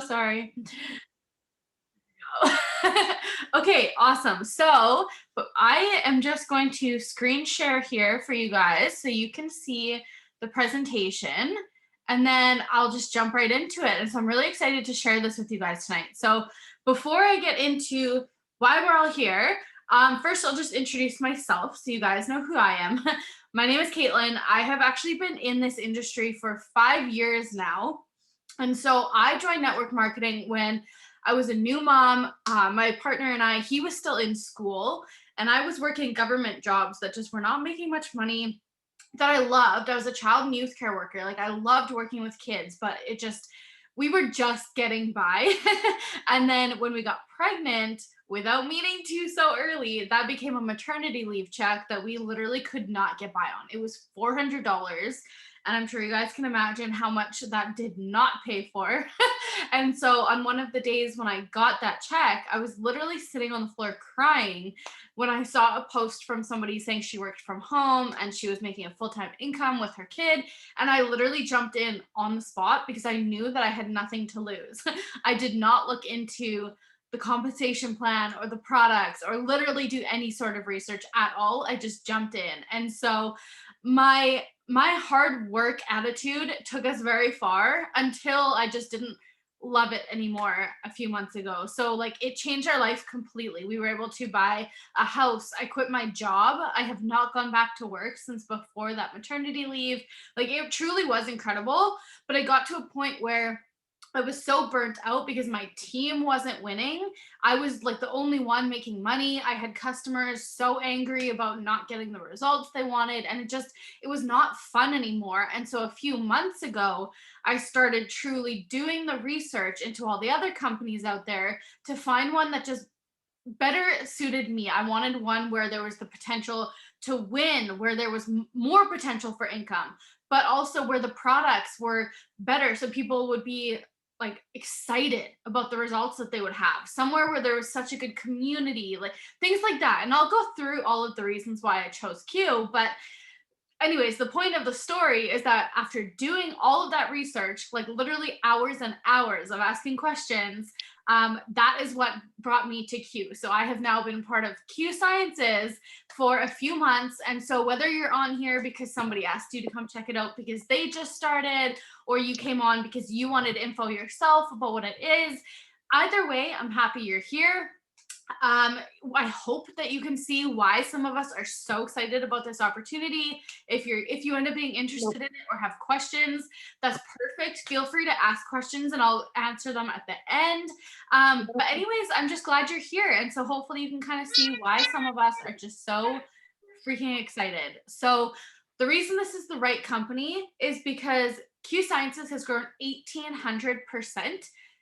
so sorry. Okay, awesome. So, but I am just going to screen share here for you guys so you can see the presentation, and then I'll just jump right into it. And so I'm really excited to share this with you guys tonight. So before I get into why we're all here, first I'll just introduce myself so you guys know who I am. My name is Kaitlyn. I have actually been in this industry for 5 years now. And so I joined network marketing when I was a new mom. My partner and I, he was still in school, and I was working government jobs that just were not making much money that I loved. I was a child and youth care worker. Like, I loved working with kids, but we were just getting by. And then when we got pregnant, without meaning to so early, that became a maternity leave check that we literally could not get by on. It was $400. And I'm sure you guys can imagine how much that did not pay for. And so on one of the days when I got that check, I was literally sitting on the floor crying when I saw a post from somebody saying she worked from home and she was making a full-time income with her kid. And I literally jumped in on the spot because I knew that I had nothing to lose. I did not look into the compensation plan or the products or literally do any sort of research at all. I just jumped in. And so my hard work attitude took us very far until I just didn't love it anymore a few months ago. So like, it changed our life completely. We were able to buy a house. I quit my job. I have not gone back to work since before that maternity leave. Like, it truly was incredible. But I got to a point where I was so burnt out because my team wasn't winning. I was like the only one making money. I had customers so angry about not getting the results they wanted, and it was not fun anymore. And so a few months ago, I started truly doing the research into all the other companies out there to find one that just better suited me. I wanted one where there was the potential to win, where there was more potential for income, but also where the products were better so people would be like excited about the results that they would have. Somewhere where there was such a good community, like things like that. And I'll go through all of the reasons why I chose Q, but anyways, the point of the story is that after doing all of that research, like literally hours and hours of asking questions, that is what brought me to Q. So I have now been part of Q Sciences for a few months. And so whether you're on here because somebody asked you to come check it out because they just started, or you came on because you wanted info yourself about what it is, either way, I'm happy you're here. I hope that you can see why some of us are so excited about this opportunity. If you end up being interested in it or have questions, that's perfect. Feel free to ask questions and I'll answer them at the end. But anyways, I'm just glad you're here. And so hopefully you can kind of see why some of us are just so freaking excited. So the reason this is the right company is because Q Sciences has grown 1,800%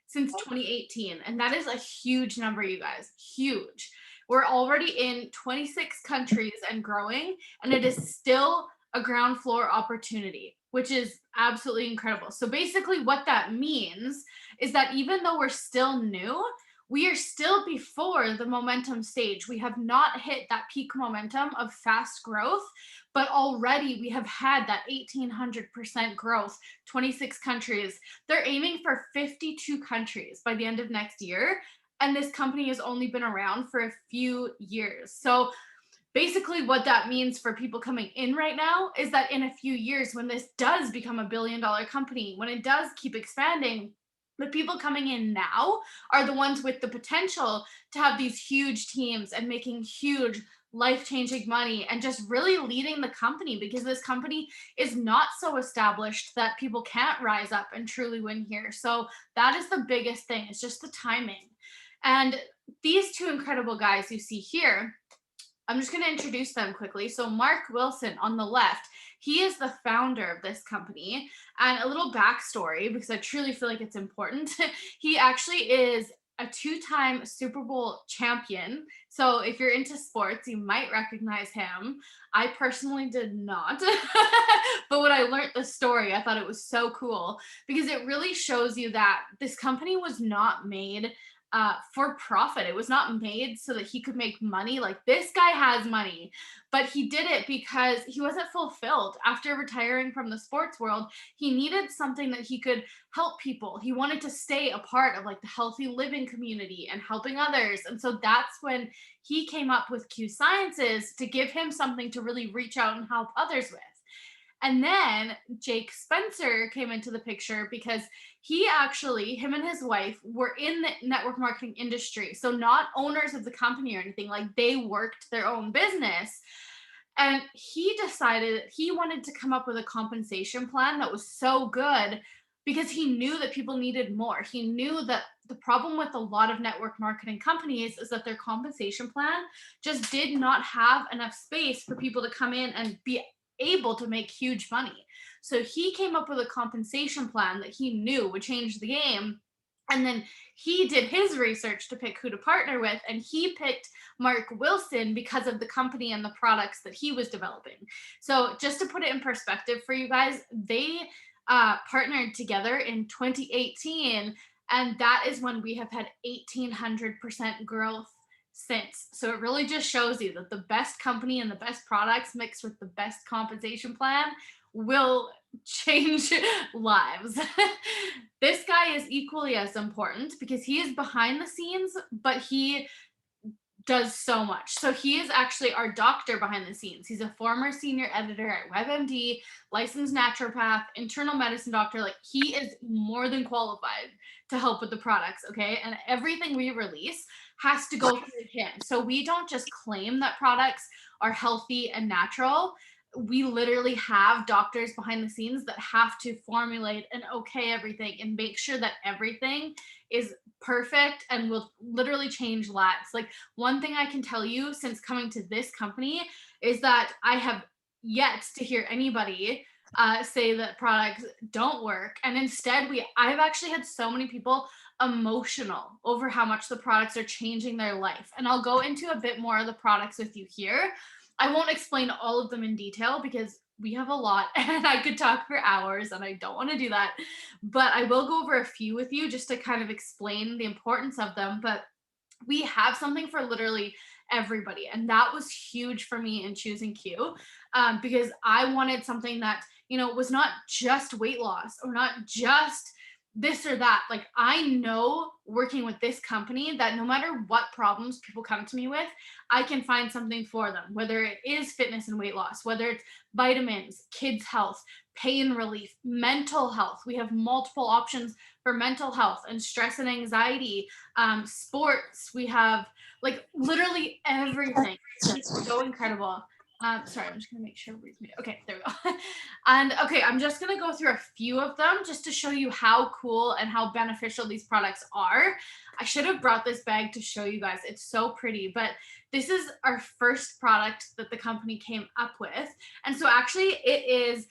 since 2018. And that is a huge number, you guys, huge. We're already in 26 countries and growing, and it is still a ground floor opportunity, which is absolutely incredible. So basically what that means is that even though we're still new, we are still before the momentum stage. We have not hit that peak momentum of fast growth, but already we have had that 1,800% growth, 26 countries. They're aiming for 52 countries by the end of next year. And this company has only been around for a few years. So basically what that means for people coming in right now is that in a few years, when this does become a billion-dollar company, when it does keep expanding, the people coming in now are the ones with the potential to have these huge teams and making huge life-changing money and just really leading the company, because this company is not so established that people can't rise up and truly win here. So that is the biggest thing. It's just the timing. And these two incredible guys you see here, I'm just going to introduce them quickly. So Mark Wilson on the left, he is the founder of this company. And a little backstory, because I truly feel like it's important. He actually is a two-time Super Bowl champion. So if you're into sports, you might recognize him. I personally did not. But when I learned the story, I thought it was so cool because it really shows you that this company was not made for profit. It was not made so that he could make money. Like, this guy has money, but he did it because he wasn't fulfilled after retiring from the sports world. He needed something that he could help people. He wanted to stay a part of like the healthy living community and helping others. And so that's when he came up with Q Sciences to give him something to really reach out and help others with. And then Jake Spencer came into the picture because him and his wife were in the network marketing industry. So, not owners of the company or anything, like they worked their own business. And he decided he wanted to come up with a compensation plan that was so good because he knew that people needed more. He knew that the problem with a lot of network marketing companies is that their compensation plan just did not have enough space for people to come in and be able to make huge money. So he came up with a compensation plan that he knew would change the game. And then he did his research to pick who to partner with, and he picked Mark Wilson because of the company and the products that he was developing. So, just to put it in perspective for you guys, they partnered together in 2018, and that is when we have had 1,800% growth since. So it really just shows you that the best company and the best products mixed with the best compensation plan will change lives. This guy is equally as important because he is behind the scenes, but he does so much. So he is actually our doctor behind the scenes. He's a former senior editor at WebMD, licensed naturopath, internal medicine doctor. Like, he is more than qualified to help with the products, okay? And everything we release has to go through him. So we don't just claim that products are healthy and natural. We literally have doctors behind the scenes that have to formulate and okay everything and make sure that everything is perfect and will literally change lives. Like, one thing I can tell you since coming to this company is that I have yet to hear anybody say that products don't work. And instead, I've actually had so many people emotional over how much the products are changing their life. And I'll go into a bit more of the products with you here. I won't explain all of them in detail because we have a lot and I could talk for hours and I don't want to do that. But I will go over a few with you just to kind of explain the importance of them. But we have something for literally everybody. And that was huge for me in choosing Q, because I wanted something that, was not just weight loss or not just this or that. Like, I know working with this company that no matter what problems people come to me with, I can find something for them, whether it is fitness and weight loss, whether it's vitamins, kids' health, pain relief, mental health. We have multiple options for mental health and stress and anxiety, sports. We have like literally everything. It's so incredible. Sorry, I'm just gonna make sure we okay, there we go. And okay, I'm just gonna go through a few of them just to show you how cool and how beneficial these products are. I should have brought this bag to show you guys. It's so pretty, but this is our first product that the company came up with. And so actually it is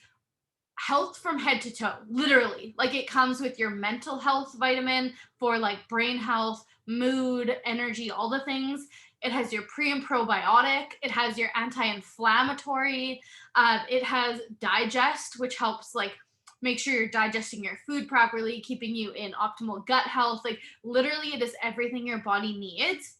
health from head to toe, literally. Like, it comes with your mental health vitamin for like brain health, mood, energy, all the things. It has your pre and probiotic. It has your anti-inflammatory. It has digest, which helps like make sure you're digesting your food properly, keeping you in optimal gut health. Like, literally, it is everything your body needs.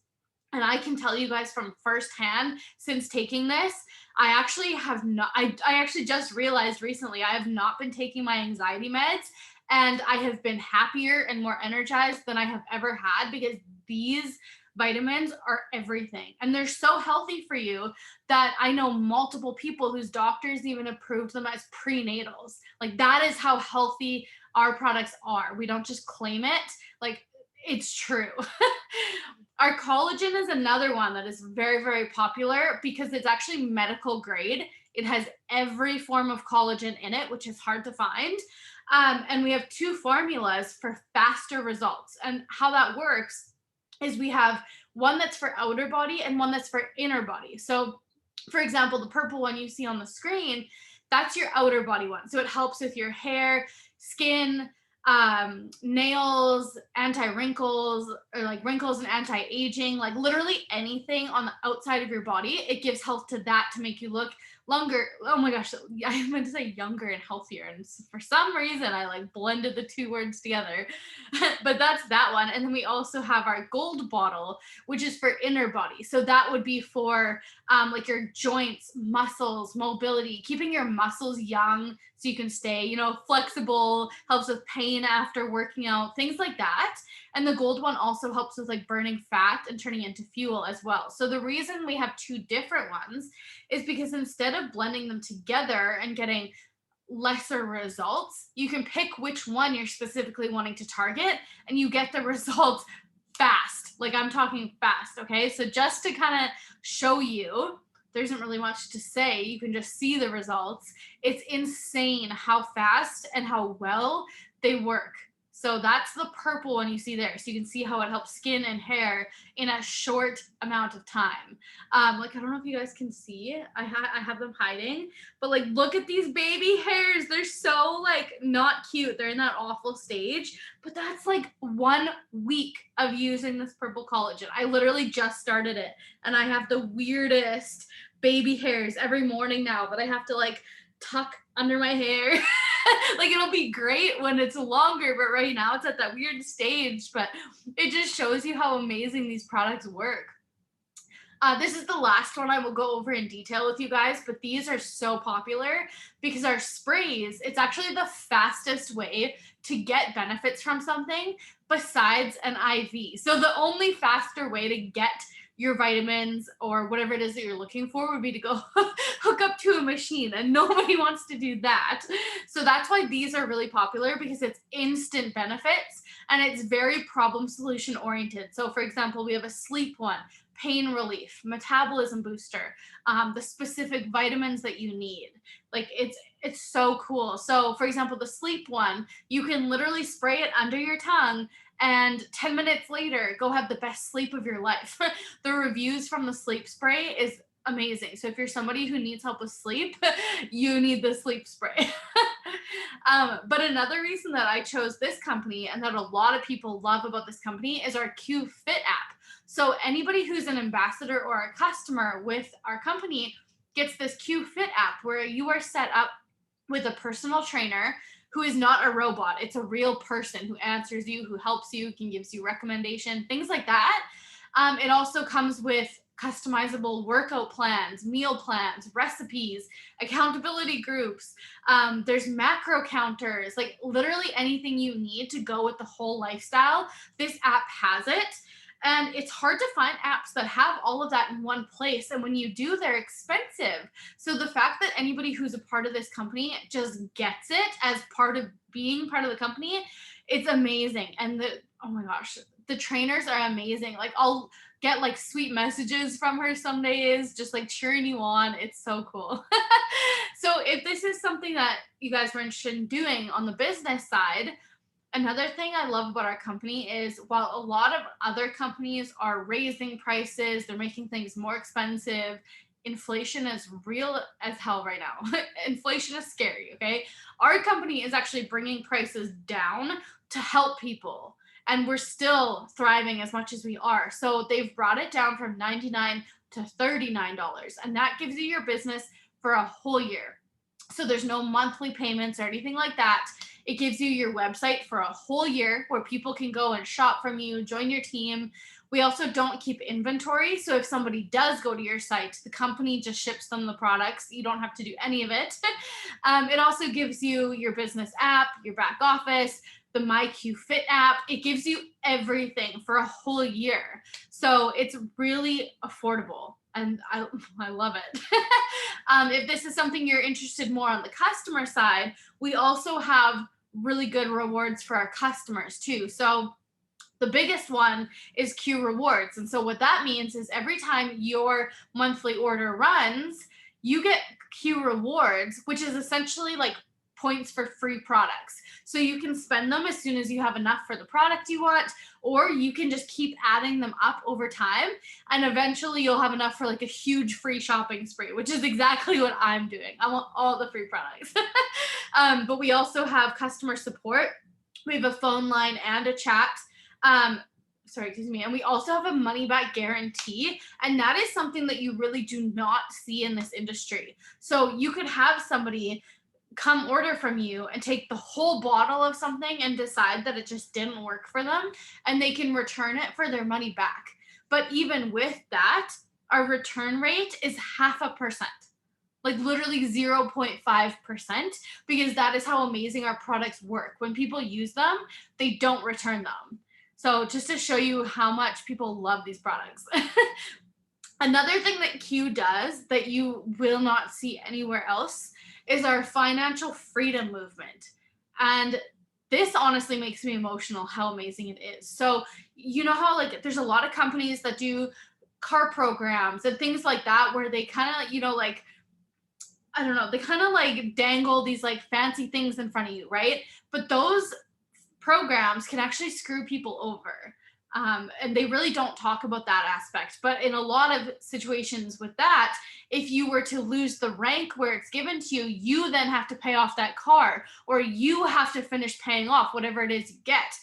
And I can tell you guys from firsthand, since taking this, I actually have not, I actually just realized recently, I have not been taking my anxiety meds, and I have been happier and more energized than I have ever had because these vitamins are everything. And they're so healthy for you that I know multiple people whose doctors even approved them as prenatals. Like, that is how healthy our products are. We don't just claim it. Like, it's true. Our collagen is another one that is very, very popular because it's actually medical grade. It has every form of collagen in it, which is hard to find. And we have two formulas for faster results. And how that works is we have one that's for outer body and one that's for inner body. So, for example, the purple one you see on the screen, that's your outer body one. So it helps with your hair, skin, nails, anti-wrinkles, or like wrinkles and anti-aging, like literally anything on the outside of your body. It gives health to that to make you look longer. Oh my gosh, I meant to say younger and healthier, and for some reason I like blended the two words together. But that's that one. And then we also have our gold bottle, which is for inner body. So that would be for like your joints, muscles, mobility, keeping your muscles young so you can stay, flexible, helps with pain after working out, things like that. And the gold one also helps with like burning fat and turning into fuel as well. So the reason we have two different ones is because instead of blending them together and getting lesser results, you can pick which one you're specifically wanting to target and you get the results fast. Like I'm talking fast, okay? So just to kind of show you, there isn't really much to say. You can just see the results. It's insane how fast and how well they work. So that's the purple one you see there. So you can see how it helps skin and hair in a short amount of time. Like I don't know if you guys can see. I have them hiding, but like look at these baby hairs. They're so like not cute. They're in that awful stage. But that's like 1 week of using this purple collagen. I literally just started it, and I have the weirdest baby hairs every morning now that I have to like tuck under my hair. Like it'll be great when it's longer, but right now it's at that weird stage. But it just shows you how amazing these products work. This is the last one I will go over in detail with you guys, but these are so popular because our sprays, it's actually the fastest way to get benefits from something besides an IV. So the only faster way to get your vitamins or whatever it is that you're looking for would be to go hook up to a machine, and nobody wants to do that. So that's why these are really popular, because it's instant benefits and it's very problem solution oriented. So for example, we have a sleep one, pain relief, metabolism booster, the specific vitamins that you need. Like it's so cool. So for example, the sleep one, you can literally spray it under your tongue and 10 minutes later go have the best sleep of your life. The reviews from the sleep spray is amazing. So if you're somebody who needs help with sleep, you need the sleep spray. But another reason that I chose this company and that a lot of people love about this company is our Q Fit app. So anybody who's an ambassador or a customer with our company gets this Q Fit app where you are set up with a personal trainer who is not a robot. It's a real person who answers you, who helps you, can gives you recommendation, things like that. It also comes with customizable workout plans, meal plans, recipes, accountability groups. There's macro counters, like literally anything you need to go with the whole lifestyle. This app has it. And it's hard to find apps that have all of that in one place. And when you do, they're expensive. So the fact that anybody who's a part of this company just gets it as part of being part of the company, it's amazing. And oh my gosh, the trainers are amazing. Like I'll get like sweet messages from her some days, just like cheering you on. It's so cool. So if this is something that you guys were interested in doing on the business side, another thing I love about our company is while a lot of other companies are raising prices, they're making things more expensive, inflation is real as hell right now. Inflation is scary, okay? Our company is actually bringing prices down to help people, and we're still thriving as much as we are. So they've brought it down from $99 to $39, and that gives you your business for a whole year. So there's no monthly payments or anything like that. It gives you your website for a whole year where people can go and shop from you, join your team. We also don't keep inventory. So if somebody does go to your site, the company just ships them the products. You don't have to do any of it. It also gives you your business app, your back office, the MyQFit app. It gives you everything for a whole year. So it's really affordable. And I love it. If this is something you're interested more on the customer side, we also have really good rewards for our customers too. So the biggest one is Q Rewards. And so what that means is every time your monthly order runs, you get Q Rewards, which is essentially like points for free products. So you can spend them as soon as you have enough for the product you want, or you can just keep adding them up over time. And eventually you'll have enough for like a huge free shopping spree, which is exactly what I'm doing. I want all the free products. But we also have customer support. We have a phone line and a chat. sorry, excuse me. And we also have a money back guarantee. And that is something that you really do not see in this industry. So you could have somebody come order from you and take the whole bottle of something and decide that it just didn't work for them, and they can return it for their money back. But even with that, our return rate is 0.5%, like literally 0.5%, because that is how amazing our products work. When people use them, they don't return them. So just to show you how much people love these products. Another thing that Q does that you will not see anywhere else is our financial freedom movement. And this honestly makes me emotional how amazing it is. So, you know how like there's a lot of companies that do car programs and things like that where they kind of, like, I don't know, they kind of like dangle these like fancy things in front of you, right? But those programs can actually screw people over. And they really don't talk about that aspect. But in a lot of situations with that, if you were to lose the rank where it's given to you, you then have to pay off that car, or you have to finish paying off whatever it is you get.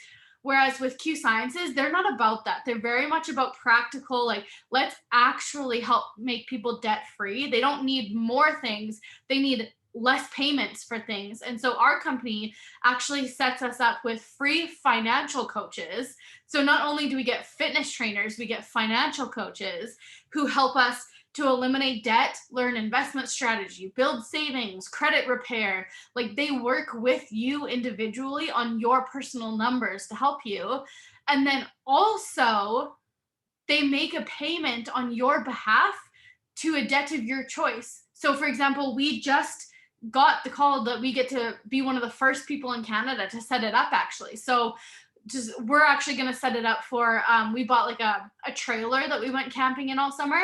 Whereas with Q Sciences, they're not about that. They're very much about practical, like, let's actually help make people debt free. They don't need more things, they need less payments for things. And so our company actually sets us up with free financial coaches. So not only do we get fitness trainers, we get financial coaches who help us to eliminate debt, learn investment strategy, build savings, credit repair. Like, they work with you individually on your personal numbers to help you. And then also they make a payment on your behalf to a debt of your choice. So for example, we just got the call that we get to be one of the first people in Canada to set it up, actually. So just we're actually going to set it up for we bought like a trailer that we went camping in all summer,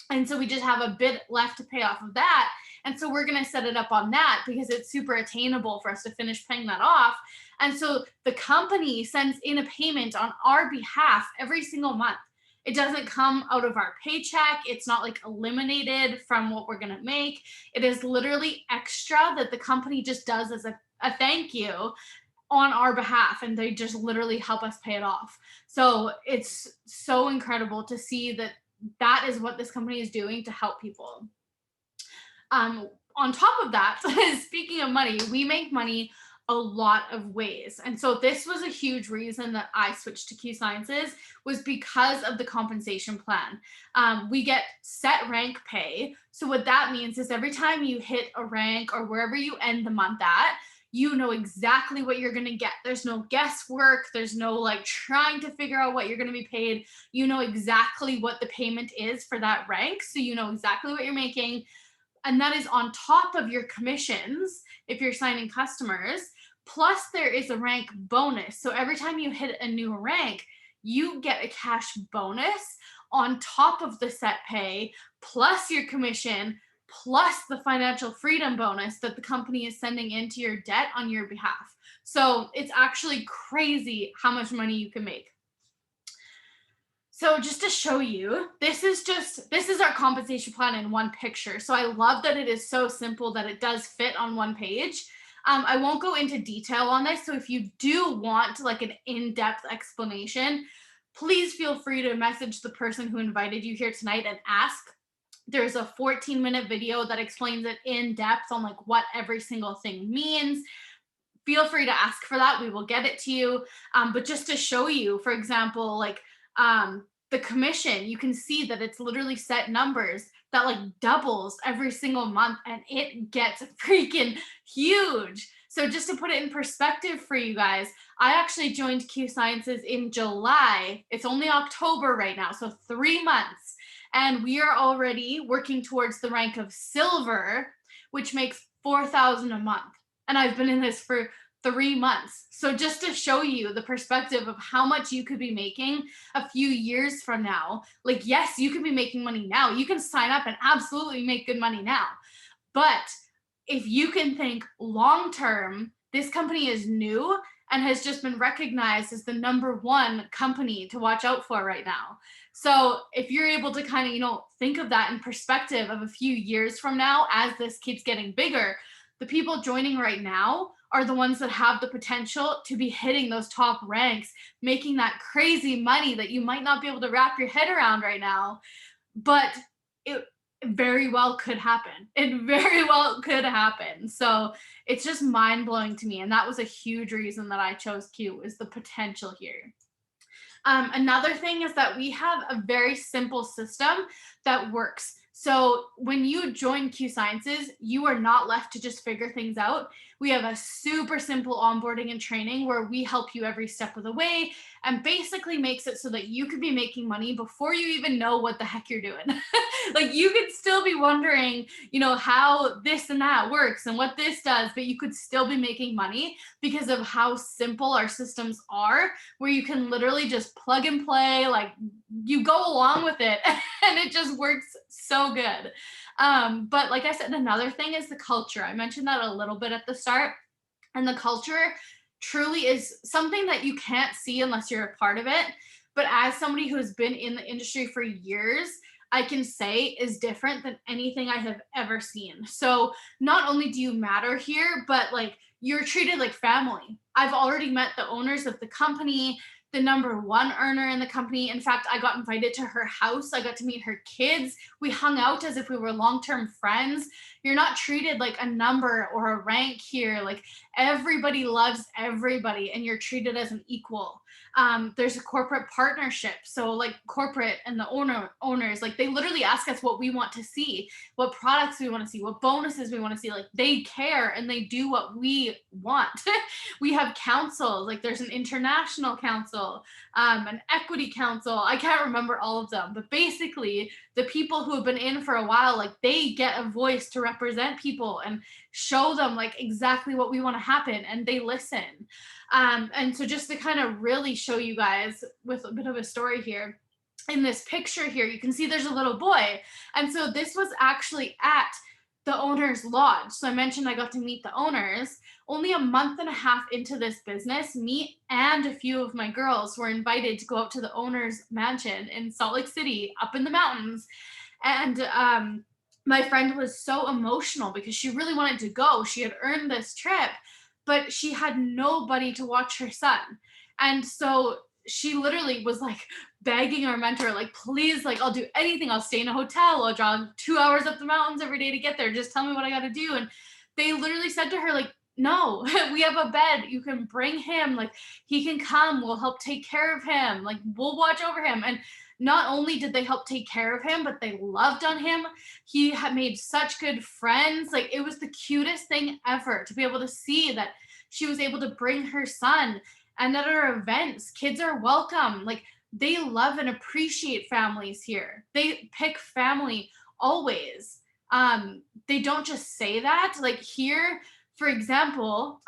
and so we just have a bit left to pay off of that. And so we're going to set it up on that because it's super attainable for us to finish paying that off. And so the company sends in a payment on our behalf every single month. It doesn't come out of our paycheck. It's not like eliminated from what we're going to make. It is literally extra that the company just does as a thank you on our behalf, and they just literally help us pay it off. So it's so incredible to see that that is what this company is doing to help people. On top of that, speaking of money, we make money a lot of ways. And so this was a huge reason that I switched to Q Sciences, was because of the compensation plan. We get set rank pay. So what that means is every time you hit a rank or wherever you end the month at, you know exactly what you're going to get. There's no guesswork. There's no like trying to figure out what you're going to be paid. You know exactly what the payment is for that rank. So you know exactly what you're making. And that is on top of your commissions if you're signing customers. Plus, there is a rank bonus. So every time you hit a new rank, you get a cash bonus on top of the set pay, plus your commission, plus the financial freedom bonus that the company is sending into your debt on your behalf. So it's actually crazy how much money you can make. So just to show you, this is our compensation plan in one picture. So I love that it is so simple that it does fit on one page. I won't go into detail on this. So if you do want like an in-depth explanation, please feel free to message the person who invited you here tonight and ask. There's a 14-minute video that explains it in depth on like what every single thing means. Feel free to ask for that. We will get it to you. But just to show you, for example, like the commission, you can see that it's literally set numbers that like doubles every single month, and it gets freaking huge. So just to put it in perspective for you guys, I actually joined Q Sciences in July. It's only October right now, so 3 months. And we are already working towards the rank of silver, which makes $4,000 a month. And I've been in this for 3 months. So just to show you the perspective of how much you could be making a few years from now, like, yes, you could be making money now. You can sign up and absolutely make good money now. But if you can think long term, this company is new and has just been recognized as the #1 company to watch out for right now. So if you're able to kind of, think of that in perspective of a few years from now, as this keeps getting bigger, the people joining right now are the ones that have the potential to be hitting those top ranks, making that crazy money that you might not be able to wrap your head around right now. But it very well could happen. It very well could happen. So it's just mind blowing to me. And that was a huge reason that I chose Q, is the potential here. Another thing is that we have a very simple system that works. So when you join Q Sciences, you are not left to just figure things out. We have a super simple onboarding and training where we help you every step of the way, and basically makes it so that you could be making money before you even know what the heck you're doing. Like, you could still be wondering, how this and that works and what this does, but you could still be making money because of how simple our systems are, where you can literally just plug and play, like, you go along with it and it just works so good. But like I said, another thing is the culture. I mentioned that a little bit at the start, and the culture truly is something that you can't see unless you're a part of it. But as somebody who has been in the industry for years, I can say is different than anything I have ever seen. So not only do you matter here, but like, you're treated like family. I've already met the owners of the company, the number one earner in the company. In fact, I got invited to her house. I got to meet her kids. We hung out as if we were long-term friends. You're not treated like a number or a rank here. Like, everybody loves everybody and you're treated as an equal. There's a corporate partnership. So like, corporate and the owners, like, they literally ask us what we want to see, what products we want to see, what bonuses we want to see. Like, they care and they do what we want. We have councils, like there's an international council, an equity council. I can't remember all of them, but basically the people who have been in for a while, like, they get a voice to represent people and show them like exactly what we want to happen, and they listen. And so just to kind of really show you guys with a bit of a story here, in this picture here, you can see there's a little boy. And so this was actually at the owner's lodge. So I mentioned I got to meet the owners. Only a month and a half into this business, me and a few of my girls were invited to go out to the owner's mansion in Salt Lake City, up in the mountains. And my friend was so emotional because she really wanted to go. She had earned this trip, but she had nobody to watch her son. And so she literally was like begging our mentor, like, please, like, I'll do anything. I'll stay in a hotel. I'll drive 2 hours up the mountains every day to get there. Just tell me what I got to do. And they literally said to her, like, no, we have a bed. You can bring him. Like, he can come. We'll help take care of him. Like, we'll watch over him. And not only did they help take care of him, but they loved on him. He had made such good friends. Like, it was the cutest thing ever to be able to see that she was able to bring her son. And at our events, kids are welcome. Like, they love and appreciate families here. They pick family always. They don't just say that. Like, here, for example,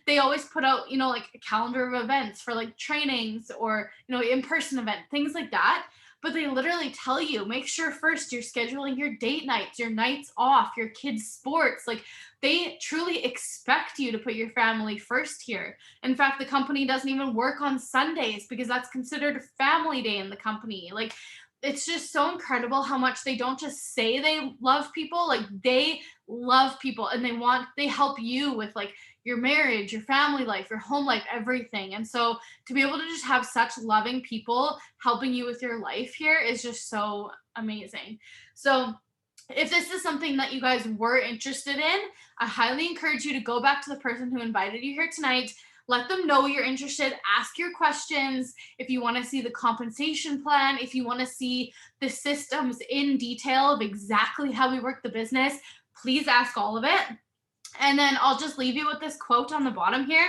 they always put out, like a calendar of events for like trainings or, in-person event, things like that. But they literally tell you, make sure first you're scheduling your date nights, your nights off, your kids' sports. Like, they truly expect you to put your family first here. In fact, the company doesn't even work on Sundays because that's considered family day in the company. Like, it's just so incredible how much they don't just say they love people, like, they love people, and they help you with like your marriage, your family life, your home life, everything. And so to be able to just have such loving people helping you with your life here is just so amazing. So if this is something that you guys were interested in, I highly encourage you to go back to the person who invited you here tonight. Let them know you're interested. Ask your questions. If you want to see the compensation plan, if you want to see the systems in detail of exactly how we work the business, please ask all of it. And then I'll just leave you with this quote on the bottom here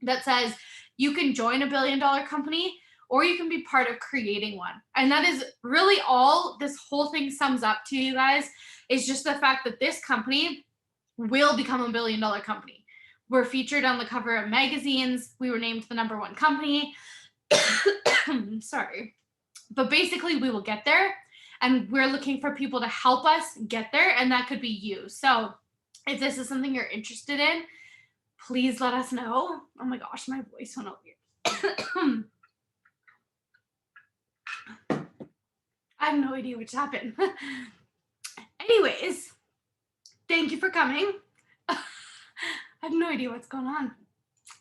that says, you can join a $1 billion company, or you can be part of creating one. And that is really all this whole thing sums up to, you guys, is just the fact that this company will become a $1 billion company. We're featured on the cover of magazines. We were named the number one company. Sorry. But basically, we will get there, and we're looking for people to help us get there, and that could be you. So if this is something you're interested in, please let us know. Oh my gosh, my voice went out weird. I have no idea what's happened. Anyways, thank you for coming. I have no idea what's going on.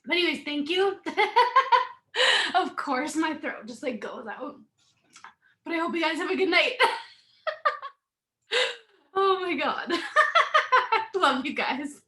But anyways, thank you. Of course, my throat just like goes out. But I hope you guys have a good night. Oh my God. Love you guys.